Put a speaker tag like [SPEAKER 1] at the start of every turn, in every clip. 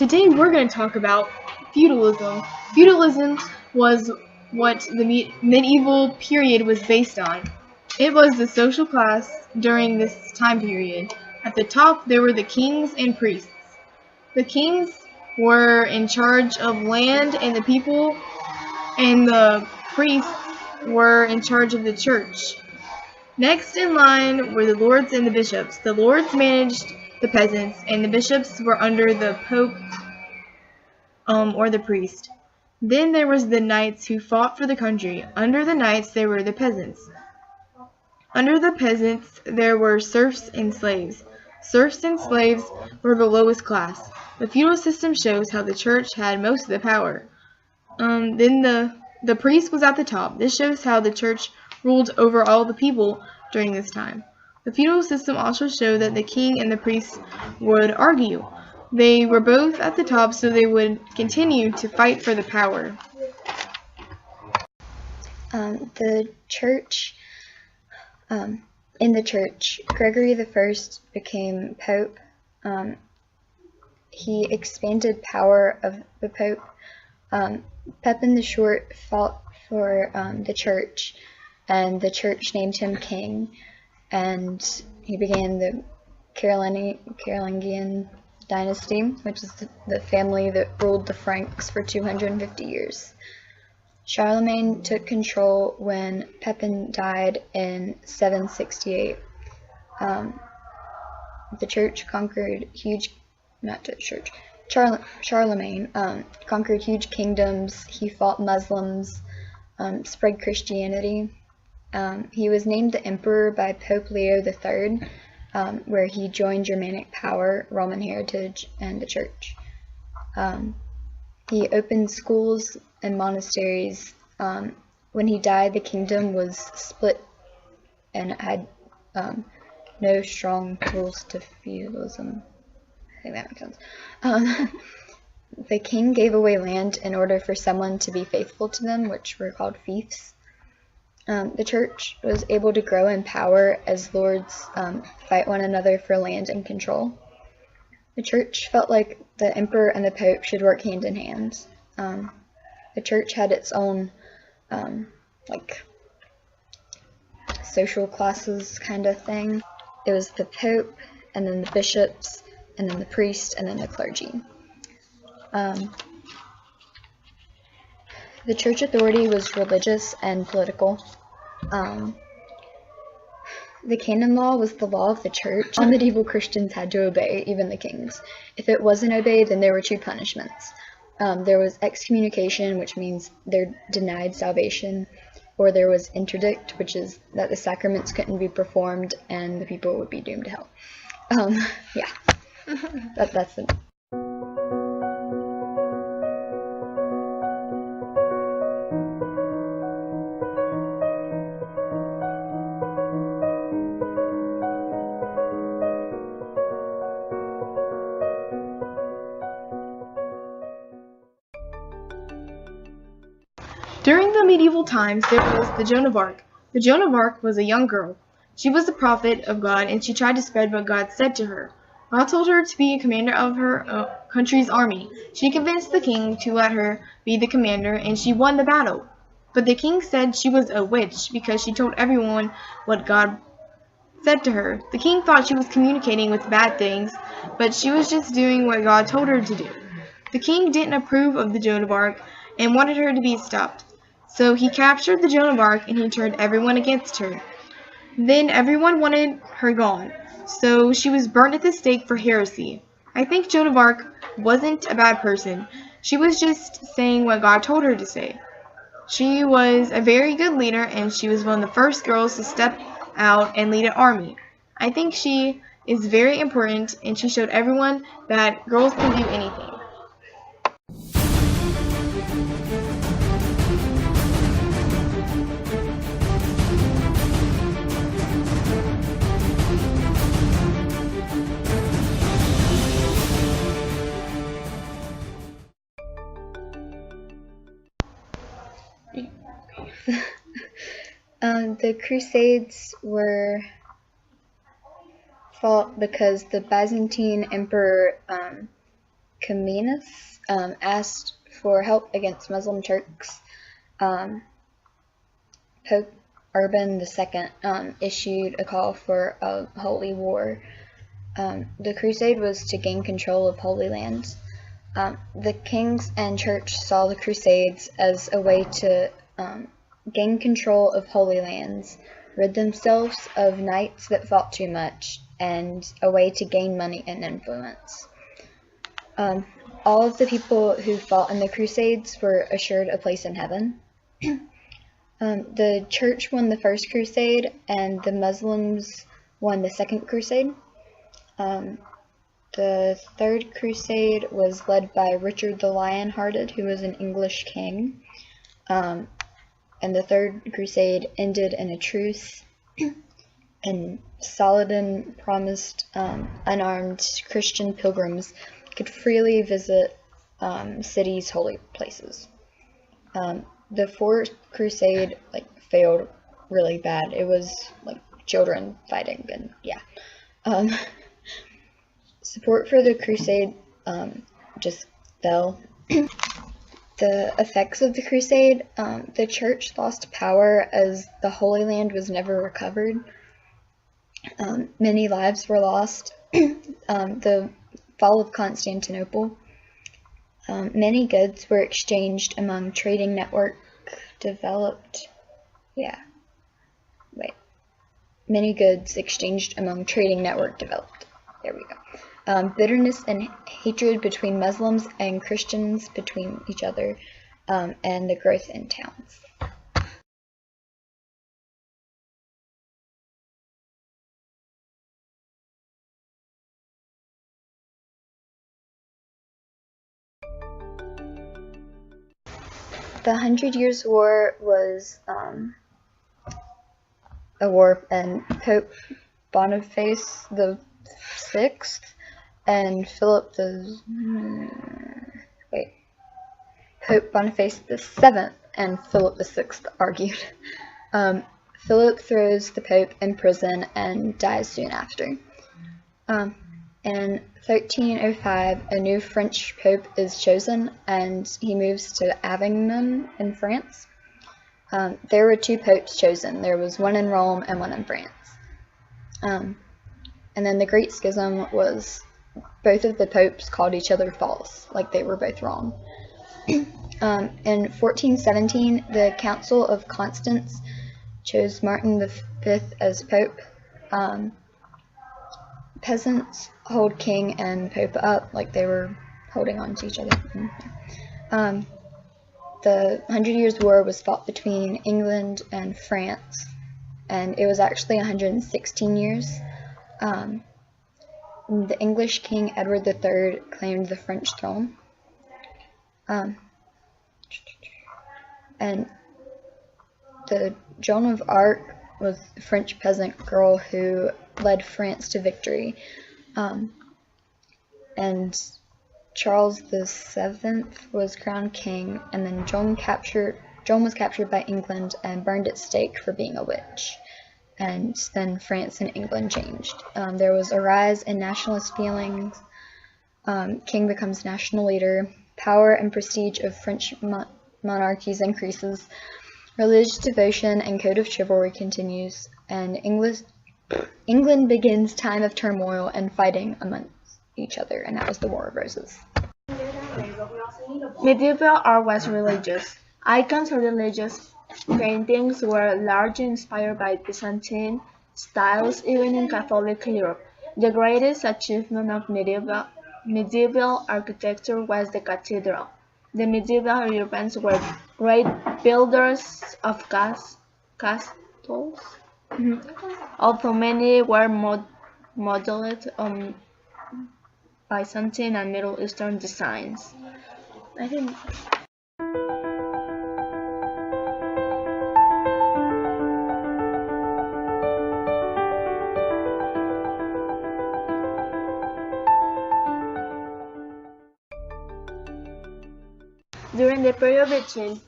[SPEAKER 1] Today we're going to talk about feudalism. Feudalism was what the medieval period was based on. It was the social class during this time period. At the top there were the kings and priests. The kings were in charge of land and the people, and the priests were in charge of the church. Next in line were the lords and the bishops. The lords managed the peasants, and the bishops were under the pope or the priest. Then there was the knights who fought for the country. Under the knights there were the peasants. Under the peasants there were serfs and slaves. Serfs and slaves were the lowest class. The feudal system shows how the church had most of the power. Then the priest was at the top. This shows how the church ruled over all the people during this time. The feudal system also showed that the king and the priest would argue. They were both at the top, so they would continue to fight for the power.
[SPEAKER 2] In the church, Gregory I became Pope. He expanded power of the Pope. Pepin the Short fought for the church, and the church named him king, and he began the Carolingian dynasty, which is the family that ruled the Franks for 250 years. Charlemagne took control when Pepin died in 768. Charlemagne conquered huge kingdoms. He fought Muslims, spread Christianity. He was named the emperor by Pope Leo III, where he joined Germanic power, Roman heritage, and the church. He opened schools and monasteries. When he died, the kingdom was split and it had no strong rules to feudalism. I think that makes sense. The king gave away land in order for someone to be faithful to them, which were called fiefs. The church was able to grow in power as lords fight one another for land and control. The church felt like the emperor and the pope should work hand in hand. The church had its own social classes kind of thing. It was the pope, and then the bishops, and then the priest, and then the clergy. The church authority was religious and political. The canon law was the law of the church. All medieval Christians had to obey, even the kings. If it wasn't obeyed, then there were two punishments. There was excommunication, which means they're denied salvation, or there was interdict, which is that the sacraments couldn't be performed and the people would be doomed to hell. That's it.
[SPEAKER 1] During the medieval times, there was the Joan of Arc. The Joan of Arc was a young girl. She was a prophet of God, and she tried to spread what God said to her. God told her to be a commander of her country's army. She convinced the king to let her be the commander, and she won the battle. But the king said she was a witch because she told everyone what God said to her. The king thought she was communicating with bad things, but she was just doing what God told her to do. The king didn't approve of the Joan of Arc and wanted her to be stopped. So he captured the Joan of Arc and he turned everyone against her. Then everyone wanted her gone, so she was burnt at the stake for heresy. I think Joan of Arc wasn't a bad person. She was just saying what God told her to say. She was a very good leader, and she was one of the first girls to step out and lead an army. I think she is very important, and she showed everyone that girls can do anything.
[SPEAKER 2] The Crusades were fought because the Byzantine Emperor Comnenus asked for help against Muslim Turks. Pope Urban II issued a call for a holy war. The crusade was to gain control of Holy Land. The kings and church saw the crusades as a way to gain control of Holy Lands, rid themselves of knights that fought too much, and a way to gain money and influence. All of the people who fought in the crusades were assured a place in heaven. The church won the first crusade, and the Muslims won the second crusade. The third crusade was led by Richard the Lion-Hearted, who was an English king. And the third crusade ended in a truce, and Saladin promised unarmed Christian pilgrims could freely visit cities' holy places. The fourth crusade failed really bad. It was children fighting, and yeah. Support for the crusade just fell. The effects of the crusade: the church lost power as the Holy Land was never recovered. Many lives were lost. The fall of Constantinople. Many goods were exchanged among trading network developed. Many goods exchanged among trading network developed. There we go. Bitterness and hatred between Muslims and Christians between each other, and the growth in towns. The 100 Years' War was a war, and Pope Boniface the Sixth and Philip Pope Boniface the Seventh and Philip the Sixth argued. Philip throws the Pope in prison and dies soon after. In 1305, a new French Pope is chosen, and he moves to Avignon in France. There were two popes chosen. There was one in Rome and one in France. And then the Great Schism was both of the popes called each other false, they were both wrong. In 1417, the Council of Constance chose Martin V as Pope. Peasants hold king and pope up they were holding on to each other. The 100 Years' War was fought between England and France, and it was actually 116 years. The English King Edward III claimed the French throne. And the Joan of Arc was a French peasant girl who led France to victory. And Charles VII was crowned king, and then Joan was captured by England and burned at stake for being a witch. And then France and England changed. There was a rise in nationalist feelings. King becomes national leader. Power and prestige of French monarchies increases. Religious devotion and code of chivalry continues, and England begins time of turmoil and fighting amongst each other, and that was the War of Roses.
[SPEAKER 1] Medieval art was religious. Icons or religious paintings were largely inspired by Byzantine styles, even in Catholic Europe. The greatest achievement of medieval architecture was the cathedral. The medieval Europeans were great builders of castles, although many were modeled on Byzantine and Middle Eastern designs. During the period between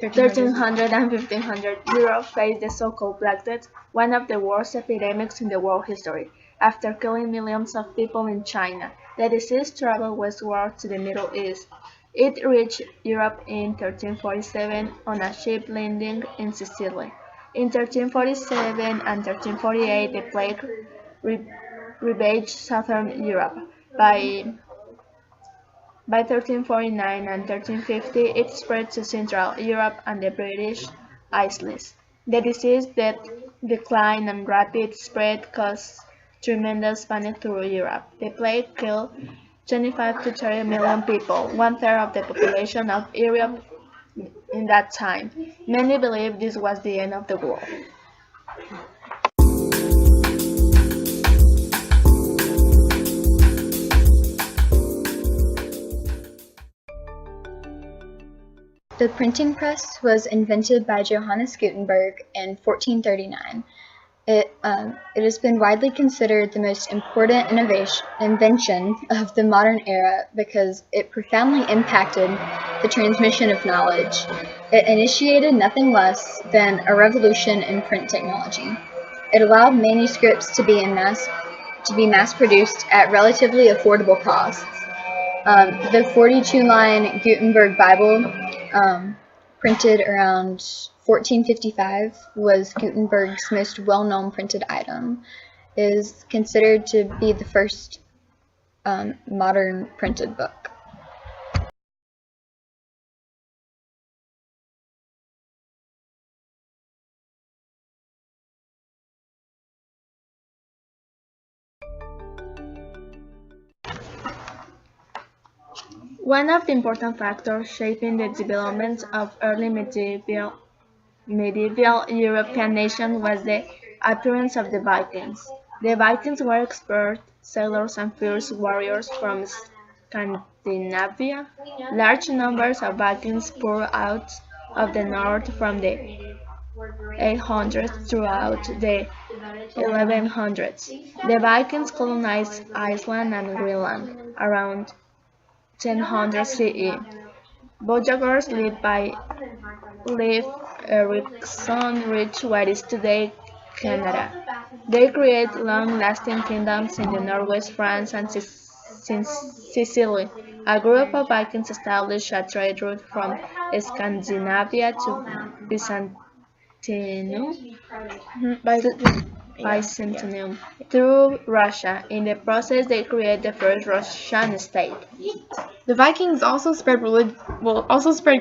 [SPEAKER 1] 1300 and 1500, Europe faced the so-called Black Death, one of the worst epidemics in the world history. After killing millions of people in China,
[SPEAKER 3] The disease traveled westward to the Middle East. It reached Europe in 1347 on a ship landing in Sicily. In 1347 and 1348, the plague ravaged southern Europe. By 1349 and 1350, it spread to Central Europe and the British Isles. The disease, decline, and rapid spread caused tremendous panic throughout Europe. The plague killed 25 to 30 million people, one-third of the population of Europe in that time. Many believe this was the end of the world.
[SPEAKER 2] The printing press was invented by Johannes Gutenberg in 1439. It has been widely considered the most important invention of the modern era because it profoundly impacted the transmission of knowledge. It initiated nothing less than a revolution in print technology. It allowed manuscripts to be mass-produced at relatively affordable costs. The 42-line Gutenberg Bible, printed around 1455, was Gutenberg's most well-known printed item. It is considered to be the first modern printed book.
[SPEAKER 3] One of the important factors shaping the development of early medieval European nations was the appearance of the Vikings. The Vikings were expert sailors and fierce warriors from Scandinavia. Large numbers of Vikings poured out of the north from the 800s throughout the 1100s. The Vikings colonized Iceland and Greenland around 1000 CE. Voyagers led by Leif Erikson reached what is today Canada. They created long-lasting kingdoms in the northwest France and Sicily. A group of Vikings established a trade route from Scandinavia to Byzantium through Russia. In the process, they created the first Russian state.
[SPEAKER 1] The Vikings also spread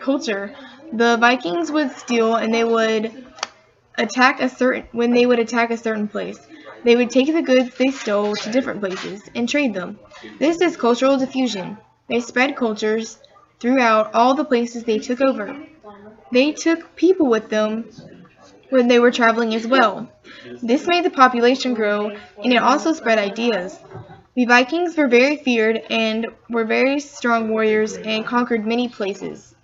[SPEAKER 1] culture. The Vikings would steal and they would attack a certain place. They would take the goods they stole to different places and trade them. This is cultural diffusion. They spread cultures throughout all the places they took over. They took people with them when they were traveling as well. This made the population grow, and it also spread ideas. The Vikings were very feared and were very strong warriors and conquered many places.